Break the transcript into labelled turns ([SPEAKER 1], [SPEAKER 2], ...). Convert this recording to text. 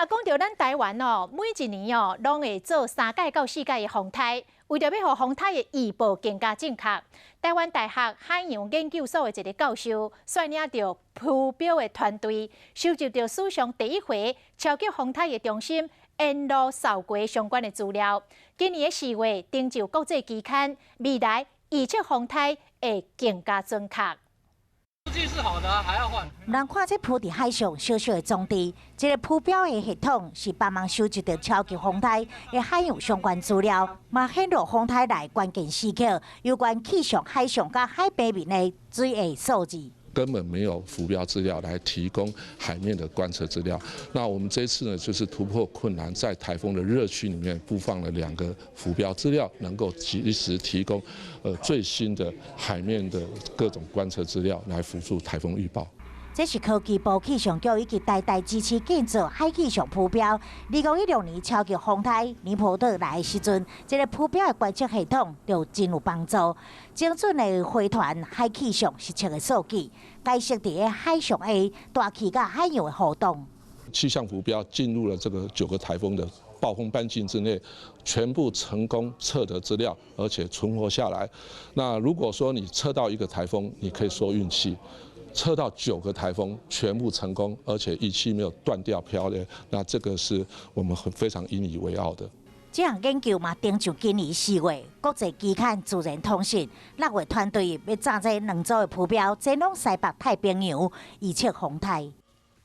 [SPEAKER 1] 若讲到咱台湾哦，每一年哦，拢会做3届到4届的风台，为着要互风台的预报更加正确，台湾大学海洋研究所的一个教授率领着扑标的团队，收集到史上第一回超级风台的中心沿路扫过相关的资料。今年的4月，登就国际期刊，未来预测风台会更加准确。
[SPEAKER 2] 数据是好的，还要换。
[SPEAKER 3] 人看这浮伫海上小小的装置，这个浮标的系统是帮忙收集到超级风台的海洋相关资料，嘛显露风台内关键时刻有关气象、海象甲海平面的水位数字。
[SPEAKER 4] 根本没有浮标资料来提供海面的观测资料。那我们这次呢，就是突破困难，在台风的热区里面布放了2个浮标资料，能够及时提供最新的海面的各种观测资料，来辅助台风预报。
[SPEAKER 3] 这是科技部气象局以及台大支持建造海气象浮标。2016年超级风台尼波特来的时阵，这个浮标的观测系统就真有帮助。精准的回传海气象实测的数据，解析伫海上的大气甲海洋的互动。
[SPEAKER 4] 气象浮标进入了这个9个台风的暴风半径之内，全部成功测得资料，而且存活下来。那如果说你测到1个台风，你可以说运气。 测到9个台风全部成功，而且仪器没有断掉漂的，那这个是我们非常引以为傲的。
[SPEAKER 3] 这项研究嘛，登上今年4月国际期刊《自然通讯》6月团队要召集2组的浮标，前往西北太平洋预测风台。